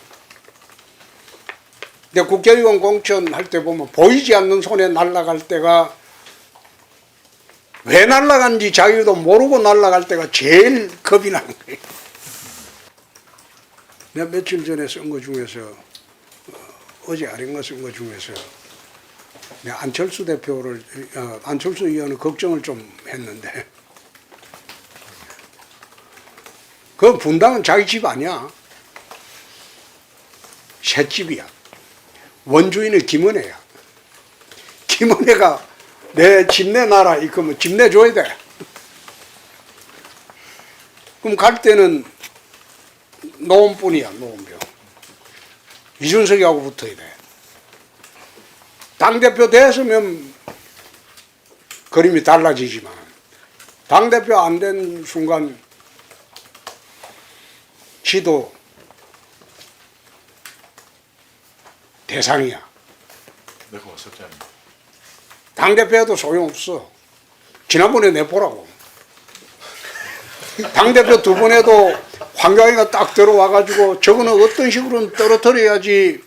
근데 국회의원 공천할 때 보면 보이지 않는 손에 날아갈 때가 왜 날아간지 자기도 모르고 날아갈 때가 제일 겁이 나는 거예요. 내가 며칠 전에 쓴 거 중에서 어제 아닌가 쓴 거 중에서 내가 안철수 대표를 안철수 의원을 걱정을 좀 했는데 그 분당은 자기 집 아니야. 셋집이야. 원주인은 김은혜야. 김은혜가 내 집 내놔라 이거면 집 내줘야 돼. 그럼 갈 때는 노원뿐이야. 노원병. 이준석이하고 붙어야 돼. 당대표 됐으면 그림이 달라지지만 당대표 안 된 순간 지도 대상이야. 매콤한 석자입니다. 당대표도 소용없어. 지난번에 내보라고. 당대표 두 번 해도 황교안이가 딱 들어와가지고 저거는 어떤 식으로는 떨어뜨려야지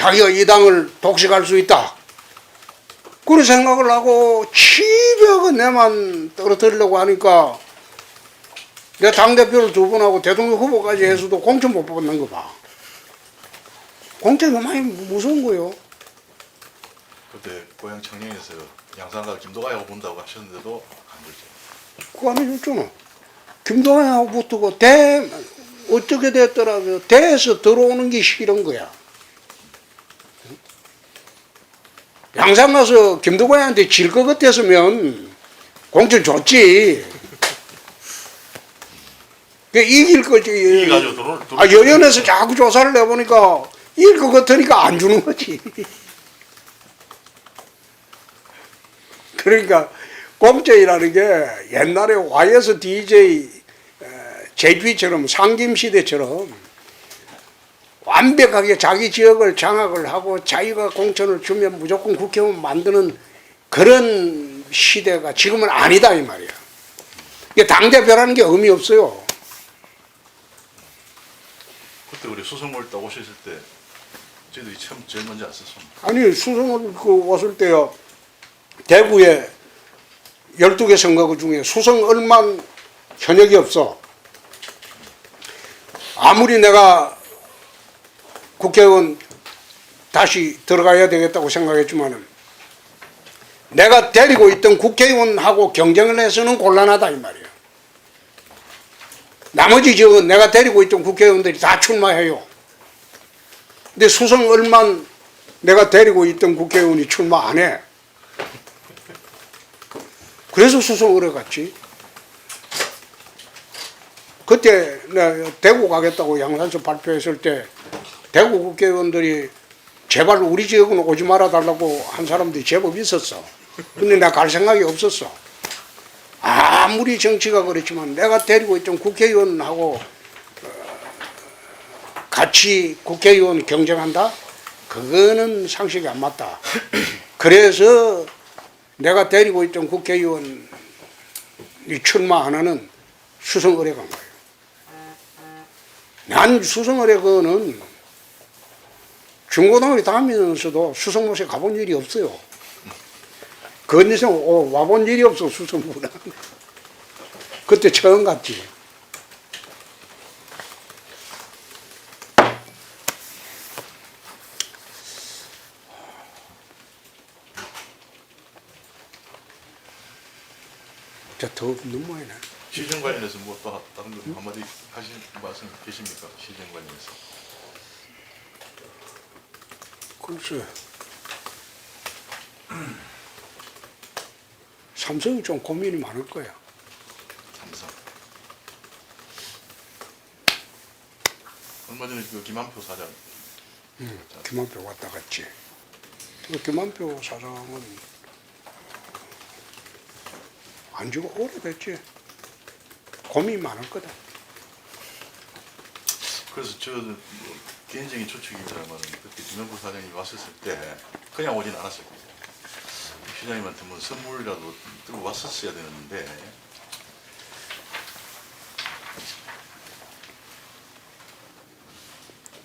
자기가 이 당을 독식할 수 있다. 그런 생각을 하고 700원 내만 떨어뜨리려고 하니까 내 당대표를 2번 하고 대통령 후보까지 해서도 공천 못 받는 거 봐. 공천이 많이 무서운 거요. 그때 고향 청량에서 양산가 김도가하고 본다고 하셨는데도 안 되죠. 그거 안 해줬잖아. 김동완하고 붙고 어떻게 됐더라도 대에서 들어오는 게 싫은 거야. 양산 가서 김동완한테 질 것 같았으면 공천 줬지. 이길 거지. 이겨가지고 연연해서 자꾸 조사를 내보니까 이길 것 같으니까 안 주는 거지. 그러니까 공천이라는 게 옛날에 YS DJ JP처럼 상김시대처럼 완벽하게 자기 지역을 장악을 하고 자기가 공천을 주면 무조건 국회의원 만드는 그런 시대가 지금은 아니다 이 말이야. 이게 당대표라는 게 의미 없어요. 그때 우리 수성을 딱 오셨을 때 저희들이 처음 제일 먼저 왔었습니다. 아니 수성을 왔을 때요. 대구에 12개 선거구 중에 수성 얼만 현역이 없어. 아무리 내가 국회의원 다시 들어가야 되겠다고 생각했지만은 내가 데리고 있던 국회의원하고 경쟁을 해서는 곤란하다 이 말이야. 나머지 지역은 내가 데리고 있던 국회의원들이 다 출마해요. 근데 수성 얼만 내가 데리고 있던 국회의원이 출마 안 해. 그래서 수성을에 갔지. 그때 내가 대구 가겠다고 양산서 발표했을 때 대구 국회의원들이 제발 우리 지역은 오지 말아 달라고 한 사람들이 제법 있었어. 근데 내가 갈 생각이 없었어. 아무리 정치가 그렇지만 내가 데리고 있던 국회의원하고 같이 국회의원 경쟁한다? 그거는 상식이 안 맞다. 그래서 내가 데리고 있던 국회의원이 출마 안 하는 수성을에 간 거예요. 난 수성을에 그거는 중고등학교 다니면서도 수성못에 가본 일이 없어요. 건너서 와본 일이 없어 수성구는. 그때 처음 갔지. 더 너무 많이 나. 시정 관련해서 뭐 또 다른 분 한마디 하실 말씀 계십니까? 시정 관련해서. 글쎄. 삼성이 좀 고민이 많을 거야. 삼성. 얼마 전에 그 김한표 사장. 김한표 왔다 갔지. 그 김한표 사장은 안 지고 오래됐지. 고민이 많을 거다. 그래서 저 개인적인 추측입니다만 그때 김한표 사장이 왔었을 때 그냥 오진 않았을 거예요. 시장님한테 뭐 선물이라도 들고 왔었어야 되는데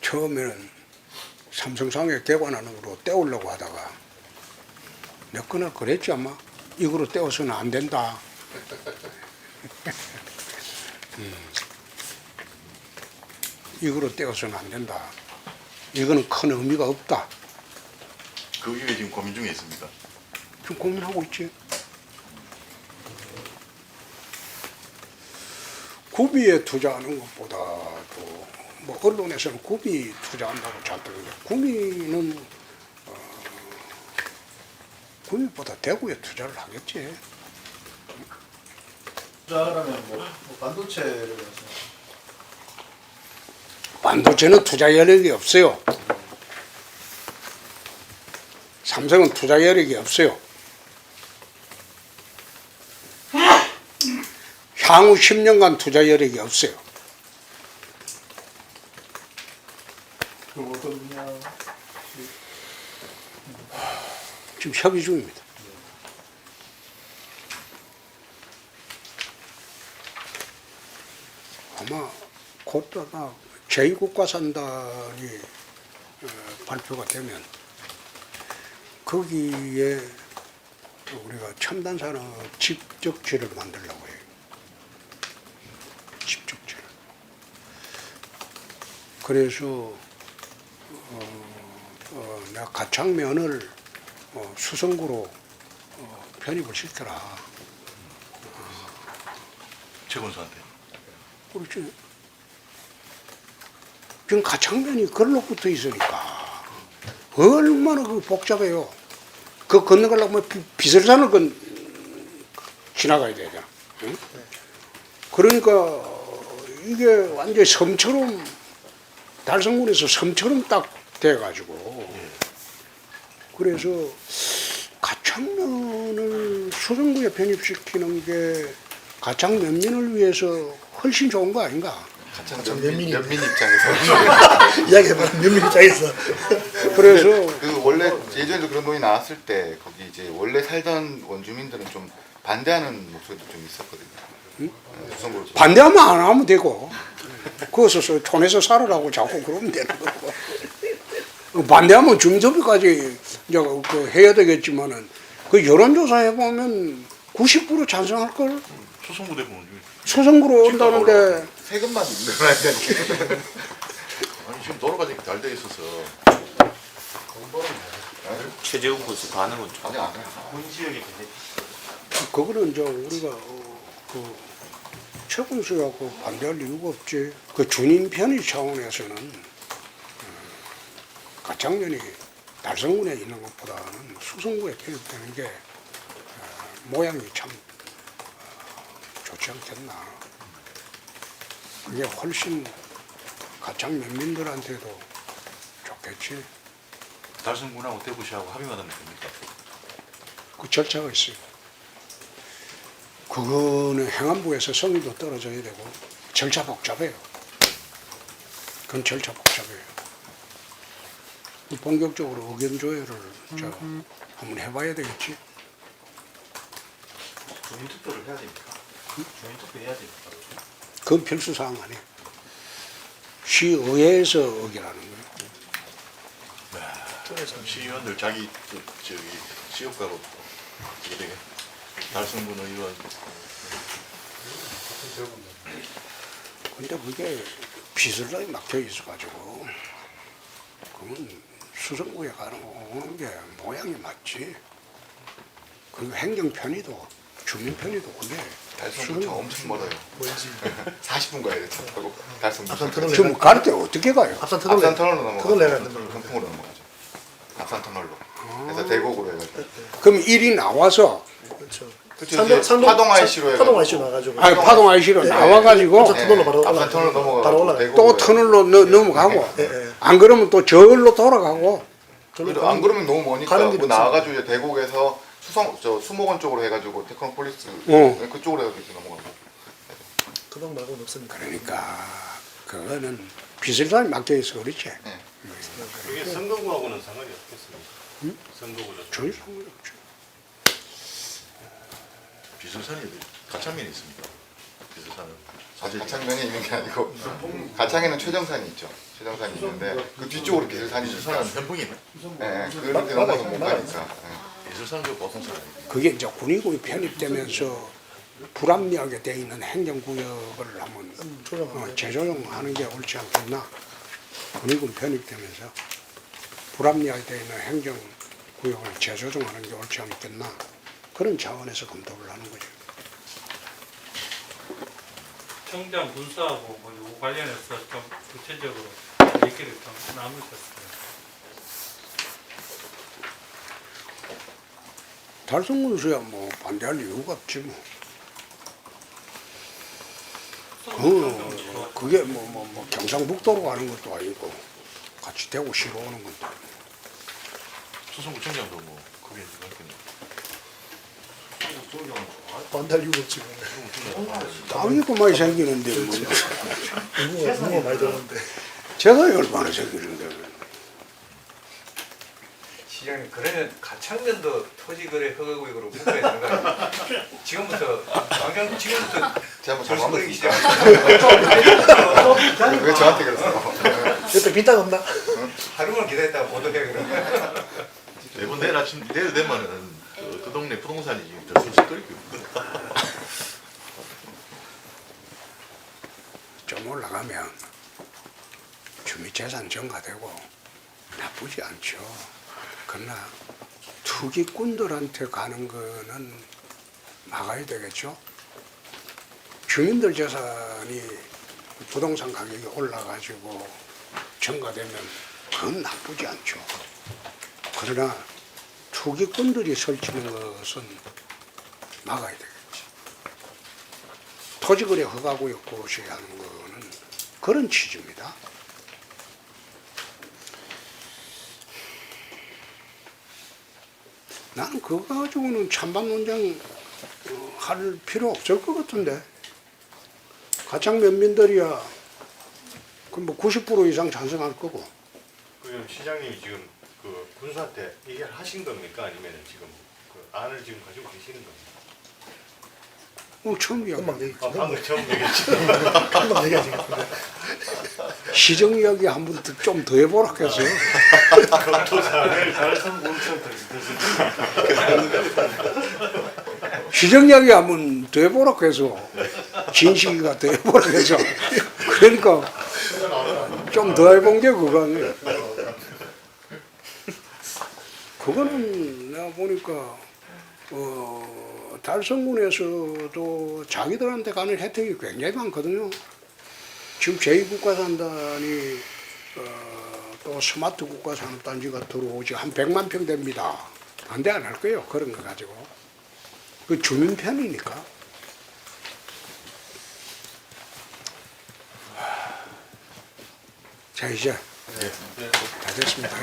처음에는 삼성상해 개관하는 거로 떼우려고 하다가 내가 그날 그랬지 아마. 이거로 떼어서는 안 된다. 이거로 떼어서는 안 된다. 이거는 큰 의미가 없다. 그 이후에 지금 고민 중에 있습니다. 지금 고민하고 있지. 구비에 투자하는 것보다도 뭐 언론에서는 구비 투자한다고 잘 들는데 구미보다 대구에 투자를 하겠지. 투자하려면 뭐 반도체를 해서 반도체는 투자 여력이 없어요. 삼성은 투자 여력이 없어요. 향후 10년간 투자 여력이 없어요. 그럼 어떤 분야? 지금 협의 중입니다. 아마 곧 아마 제2국가산단이 발표가 되면 거기에 우리가 첨단산업 집적지를 만들려고 해요. 집적지. 그래서 내가 가창면을 수성구로 편입을 시켜라. 최건수한테. 그렇지. 지금 가창면이 걸로 붙어 있으니까 얼마나 그 복잡해요. 그 건너가려면 비설산을 지나가야 되잖아. 응? 그러니까 이게 완전히 섬처럼 달성군에서 섬처럼 딱 돼가지고 그래서 가창면을 수성구에 편입시키는 게 가창면민을 위해서 훨씬 좋은 거 아닌가? 면민 입장에서 이야기해봐. 면민 입장에서. 그래서 그 원래 예전에도 그런 논의 나왔을 때 거기 이제 원래 살던 원주민들은 좀 반대하는 목소리도 좀 있었거든요. 수성구로 반대하면 안 하면 되고 거기서 촌에서 살으라고 자꾸 그러면 되는 거고 반대하면 중소비까지 이제 그 해야 되겠지만은 그 여론조사 해보면 90% 찬성할 걸 수성구 대부분 수성구로 온다는데 세금만 늘어나야 되니까. 아니 지금 도로가 지금 잘 돼 있어서 최재훈 군수 반응은 좀 아니 안 해. 본 지역이 굉장히 그거는 이제 우리가 그 최군수하고 반대할 이유가 없지. 그 주민 편의 차원에서는 가창면이 달성군에 있는 것보다는 수성구에 편입되는 게 모양이 참 좋지 않겠나. 그게 훨씬 가창면민들한테도 좋겠지. 달성군하고 대구시하고 합의만 하면 됩니까? 그 절차가 있어요. 그거는 행안부에서 성의도 떨어져야 되고 절차 복잡해요. 그건 절차 복잡해요. 본격적으로 의견 조회를 한번 해봐야 되겠지. 주민투표를 해야 됩니까? 주민투표 해야 됩니까? 그건 필수사항 아니에요. 시의회에서 의결하는 거예요. 시의원들 자기 저기 시업가로 어떻게 되게 달성군 의원 근데 그게 비슬라에 막혀 있어가지고 그건 수성구에 가는 게 모양이 맞지. 그 행정 편의도 주민 편의도 그게 달성부터 엄청 멀어요. 뭔지. 40분 가야 돼. 차 타고 달성부. 앞산 터널 지금 갈 때 어떻게 가요? 앞산 터널 앞산 터널로 넘어가죠. 터널 내려야 된다. 금풍으로 넘어가죠. 앞산 터널로. 그래서 대곡으로 해가지고. 그럼 일이 나와서 그렇죠. 그렇죠. 파동 IC로 해가지고. 파동 IC로 나가지고. 아니 파동 IC로 나와가지고 앞산 터널로 바로 앞산 터널 넘어가고. 바로 올라가. 또 터널로 넘어가고 예. 안 그러면 또 저울로 돌아가고 그래도 안 그러면 너무 머니까 가는 길이 뭐 나와가지고 이제 대곡에서 수목원 쪽으로 해가지고 테크노폴리스 그쪽으로 해가지고 이렇게 넘어가고. 그동 말고는 없습니다. 그러니까 그거는 비슬산이 막혀 있어 그렇지. 네. 이게 선거구하고는 상관이 없겠습니까? 선거구죠. 전혀 상관없죠. 비설산이 가창면이 있습니다. 비설산은 사실 가창면이 있는 게 아니고 가창에는 최정산이 있죠. 최정산이 있는데 그 뒤쪽으로 비설산이 있으니까. 비설산은 현풍이네. 네, 그렇게 넘어서 못 가니까. 비설산은 그 보통 산 아니에요. 그게 이제 군의국이 편입되면서 불합리하게 돼 있는 행정구역을 한번 재조정하는 게 옳지 않겠나. 군의국 편입되면서 불합리하게 돼 있는 행정구역을 재조정하는 게 옳지 않겠나. 그런 차원에서 검토를 하는 거죠. 청장 군수하고 뭐 요 관련해서 좀 구체적으로 얘기를 좀 나누셨어요. 달성군수야 뭐 반대할 이유가 없지 뭐. 그게 뭐 경상북도로 가는 것도 아니고 같이 대구시로 오는 것도 아니고. 수성구청장도 뭐 그게 있겠네요. 반대할 이유가 없지. 땅이 그만이 생기는데 뭐. 의무가 많이 들었는데. 재산이 얼마나 생기는데. 시장님 그러면 가창면도 토지거래 허가구역으로 묶어야 되는 거 아니에요? 지금부터 당장 지금부터 제가 한번 절수거리기 잡아보겠습니다. 시작하시죠. 왜 저한테 그러세요? 옆에 빈탁 없나? 하루만 기다렸다가 보도해 그러면. 매번 내일 아침 내일 되면은 그 동네 부동산이 지금 들쑥 끓이고 있거든. 좀 올라가면 주민재산 전가되고 나쁘지 않죠. 그러나 투기꾼들한테 가는 거는 막아야 되겠죠. 주민들 재산이 부동산 가격이 올라가지고 전가되면 그건 나쁘지 않죠. 그러나 투기꾼들이 설치는 것은 막아야 되겠죠. 토지거래 허가구역 것이 하는 거는 그런 취지입니다. 나는 그거 가지고는 찬반 논쟁 할 필요 없을 것 같은데. 가창 면민들이야 그 뭐 90% 이상 찬성할 거고. 그럼 시장님이 지금 그 군사 때 얘기하신 겁니까? 아니면 지금 그 안을 지금 가지고 계시는 겁니까? 처음 이야기. 금방 얘기. 방금 처음 얘기했죠. 금방 얘기하시겠는데. 시정 이야기 한 번 좀 더 해보라 해서. 검토사를 달성 공천터 시정 이야기 한 번 더 해보라 해서. 진식이가 더 해보라 해서. 그러니까 좀 더 해본 게 그거네. 그거는 내가 보니까 달성군에서도 자기들한테 가는 혜택이 굉장히 많거든요. 지금 제2국가산단이 또 스마트 국가산업단지가 들어오지 한 100만 평 됩니다. 반대 안 할 거예요. 그런 거 가지고. 그 주민 편이니까. 자 이제 다 됐습니다.